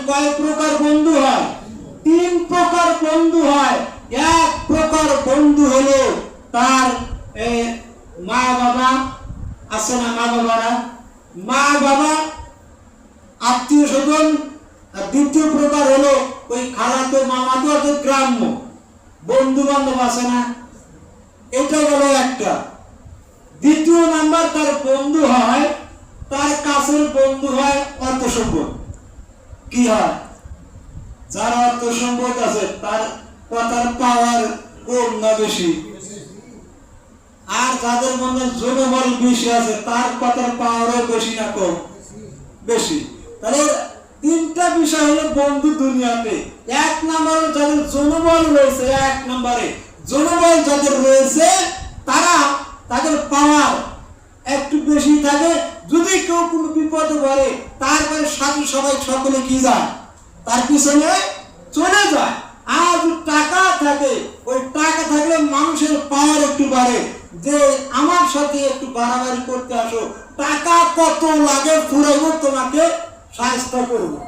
কয় প্রকার বন্ধু হয়? তিন প্রকার বন্ধু হয়। এক প্রকার বন্ধু হলো তার মা বাবা, আছে না মা বাবারা, মা বাবা আত্মীয় স্বজন। আর দ্বিতীয় প্রকার হলো ওই খালাতো মামাতো অর্থাৎ গ্রাম্য বন্ধু বান্ধব, আছে না? এটা হলো একটা। দ্বিতীয় নাম্বার তার বন্ধু হয়, তার কাছের বন্ধু হয় অর্থ সম্পদ। কি হয়? যার অর্থ সম্পদ আছে তার কথার পাওয়ার কম না বেশি? আর যাদের মধ্যে জনবল বেশি আছে তার কথার পাওয়ারও বেশি না কম? বেশি। তাহলে তিনটা বিষয় হলো বন্ধু দুনিয়াতে। এক নম্বরে যাদের জনবল রয়েছে, এক নম্বরে জনবল যাদের রয়েছে তারা তাদের পাওয়ার একটু বেশি থাকে। যদি কেউ কোনো বিপদে পড়ে তারপরে সাথে সবাই সকলে কি যায়, তার পিছনে চলে যায়। আর টাকা থাকে, ওই টাকা থাকলে মানুষের পাওয়ার একটু বাড়ে, যে আমার সাথে একটু বাড়াবাড়ি করতে আসো, টাকা কত লাগে ফুরাইব, তোমাকে সাহায্য করবো,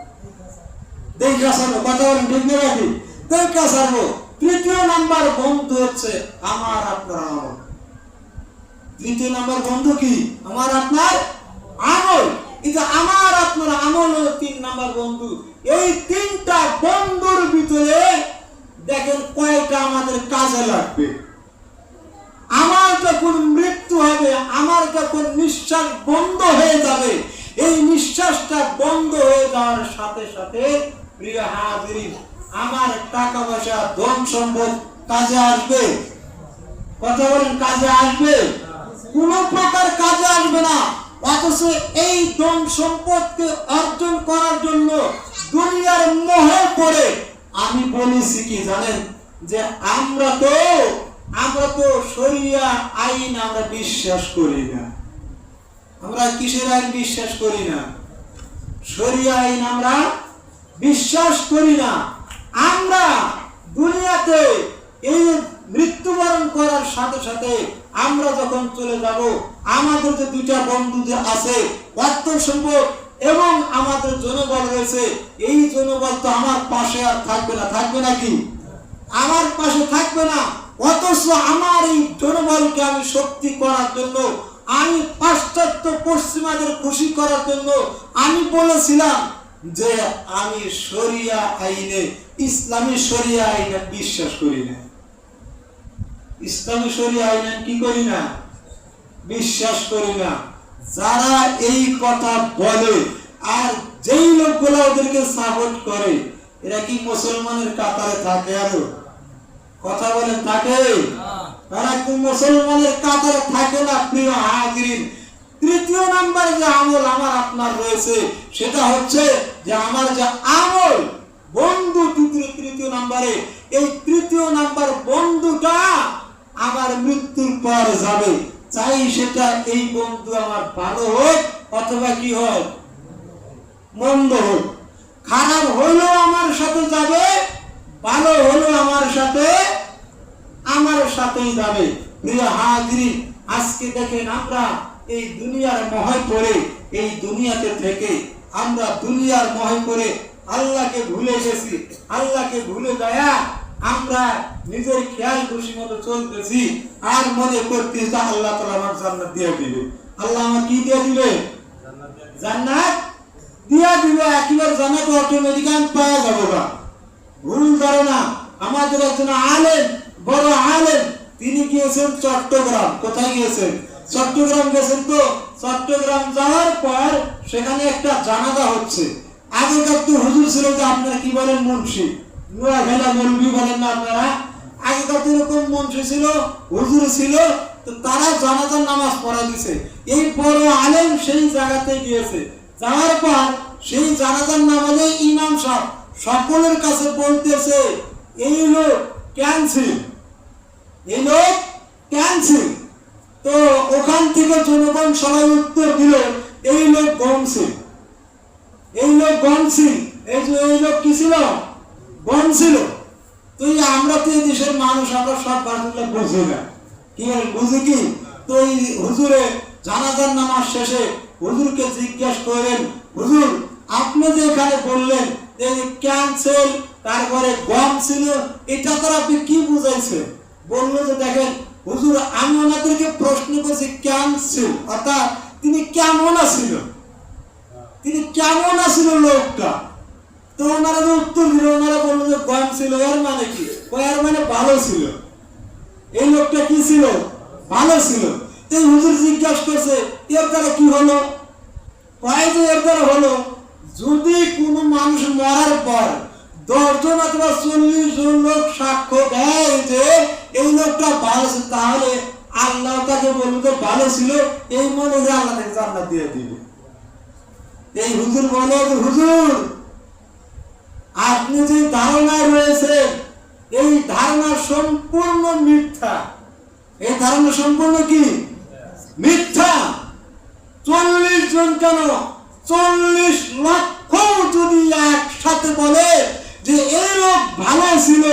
দেখা সারবো। কথা বলেন ঠিক না নাকি? দেখা সারবো। তৃতীয় নাম্বার বন্ধু হচ্ছে আমার আপনার আমল। তৃতীয় নাম্বার বন্ধু কি? আমার আপনার আমল। এটা আমার আপনার আমল হলো তিন নাম্বার বন্ধু। এই তিনটা বন্ধুর ভিতরে দেখেন কয়টা আমাদের কাজে লাগবে। আমার যখন মৃত্যু হবে, আমার যখন নিঃশ্বাস বন্ধ হয়ে যাবে, এই নিঃশ্বাসটা বন্ধ হয়ে যাওয়ার সাথে সাথে প্রিয় হাজিরিন, আমার টাকা পয়সা ধন সম্পদ কাজে আসবে? কথা বলেন, কাজে আসবে? কোন প্রকার কাজে আসবে না। অথচ এই ধন সম্পদকে অর্জন করার জন্য দুনিয়ার মোহে পড়ে আমি বলেছি কি জানেন, যে আমরা তো শরিয়া আইন আমরা বিশ্বাস করি না। আমরা কিসের আইন বিশ্বাস করি না? শরিয়া আইন আমরা বিশ্বাস করি না। আমরা দুনিয়াতে এই মৃত্যুবরণ করার সাথে সাথে আমরা যখন চলে যাব, আমাদের যে দুইটা বন্ধু যে আছে, অর্থ সম্পদ এবং আমাদের জনবল রয়েছে, এই জনবল তো আমার পাশে আর থাকবে না। থাকবে নাকি? আমার পাশে থাকবে না। অথচ আমার এই জনবলকে আমি শক্তি করার জন্য, আমি পাশ্চাত্য পশ্চিমাদের খুশি করার জন্য আমি বলেছিলাম যে আমি শরিয়া আইনে, ইসলামী শরিয়া আইনে বিশ্বাস করি না। ইসলামী শরিয়া আইনে কি করি না? বিশ্বাস করি না। যারা এই কথা বলে আর যেই লোকগুলো ওদেরকে সাপোর্ট করে, এরা কি মুসলমানের কাতারে থাকে? আরো কথা বলেন, থাকে? তারা কি মুসলমানের কাতারে থাকে না? প্রিয় হাজিরিন, তৃতীয় নাম্বার যে আমল আমার আপনার রয়েছে, সেটা হচ্ছে যে আমার যে আমল বন্ধু তৃতীয় নাম্বারে, এই তৃতীয় নাম্বার বন্ধুটা আমার মৃত্যুর পর যাবে। চাই সেটা এই বন্ধু আমার ভালো হোক অথবা কি হোক, মন্দ হোক। খারাপ হলেও আমার সাথে যাবে, ভালো হলেও আমার সাথেই যাবে। প্রিয় হাজিরিন, আজকে দেখেন আমরা এই দুনিয়ার মোহে পড়ে, এই দুনিয়াতে থেকে আমরা দুনিয়ার মোহে পড়ে আল্লাহকে ভুলে গেছি। আল্লাহকে ভুলে যায়া আমরা নিজের খেয়াল খুশি মতো চলতেছি আর মনে করতেছি আল্লাহ তাআলা আমার জান্নাত দিয়ে দিবে। আল্লাহ আমার কি দিয়ে দিবে? জান্নাত দিয়ে দিবে। একেবারে জান্নাত অটোমেটিক্যালি পাওয়া যাবে না। ভুল ধারণা। আমাদের একজন আলেম, বড় আলেম, তিনি গিয়েছেন চট্টগ্রাম। কোথায় গিয়েছেন? চট্টগ্রাম গেছেন। তো চট্টগ্রাম যাওয়ার পর সেখানে একটা জানাজা হচ্ছে। আগেকার তো হুজুর ছিল, যে আপনারা কি বলেন, মুন্সি, নুয়াভেলা মৌলভী বলেন না আপনারা? আগেকার তো এরকম মুন্সি ছিল, হুজুর ছিল। তো তারা জানাজার নামাজ পড়া দিছে। এই বড় আলেম সেই জায়গাতে গিয়েছে। যাওয়ার পর সেই জানাজার নামাজে ইমাম সাহেব সকলের কাছে বলতেছে, এই লোক ক্যান্সেল, এই লোক ক্যান্সেল। তো ওখান থেকে জনগণ সবাই উত্তর দিল, এই লোক গমছিল, এই লোক গমছিল। এই লোক কি ছিল? গমছিল। তো আমরা তো এই দেশের মানুষ, আমরা সব বাংলা বুঝি না। কি বুঝি কি? তো এই হুজুরে জানাজার নামাজ শেষে হুজুরকে জিজ্ঞাসা করেন, হুজুর আপনি যে এখানে বললেন এই ক্যান্সেল তারপরে গম ছিল, এটা তো আপনি কি বুঝাইছেন? বললো যে দেখেন হুজুর আমি ওনাদেরকে প্রশ্ন করছি ক্যান্সেল অর্থাৎ তিনি কেমন আছিল, তিনি কেমন আছিল লোকটা। তো ওনারা যে উত্তর দিল, ওনারা বললো যে গম ছিল। এর মানে কি? এর মানে ভালো ছিল। এই লোকটা কি ছিল? ভালো ছিল। এই হুজুর জিজ্ঞাসা করছে এর দ্বারা কি হলো? যে এর দ্বারা হলো যদি কোনো মানুষ মরার পর 10 জন অথবা 40 জন লোক সাক্ষ্য দেয় যে এই লোকটা ভালো ছিল, তাহলে আল্লাহ তাকে বলবে ভালো ছিল, এই মনে যে আল্লাহ তাকে জান্নাত দিয়ে দিবে। এই হুজুর বলে হুজুর আপনি যে ধারণায় রয়েছেন এই ধারণা সম্পূর্ণ মিথ্যা। এই ধারণা সম্পূর্ণ কি? মিথ্যা। 40 জন কেন 40 লক্ষ যদি একসাথে বলে যে এই লোক ভালো ছিল,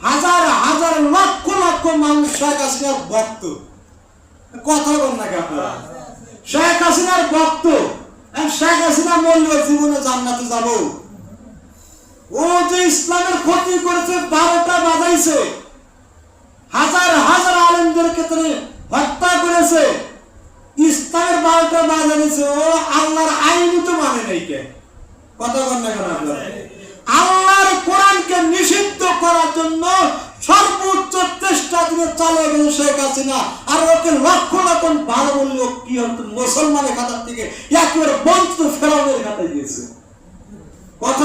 হাজার হাজার লক্ষ লক্ষ মানুষ শেখ হাসিনার ভক্ত। কথা বল না কেন? শেখ হাসিনার ভক্ত। শেখ হাসিনা বলল জীবনে জান্নাতে যাব। ও যে ইসলামের ক্ষতি করেছে, 12টা বাজাইছে, হাজার হাজার আলেমদেরকে তিনি হত্যা করেছে, ইসলামের 12টা বাজাইছে। ও আল্লাহর আইন তো মানে নাই। কে কথা বল না কেন? আল্লাহর কোরআনকে নিষিদ্ধ করার জন্য সর্বোচ্চ চেষ্টা তিনি চালিয়ে গেছেন শেখ হাসিনা। আর ওকে লক্ষ লক্ষ ভালো বললো কি হতো, মুসলমানের খাতার থেকে একেবারে বঞ্চিত ফেরাউনের খাতায় গিয়েছে। কথা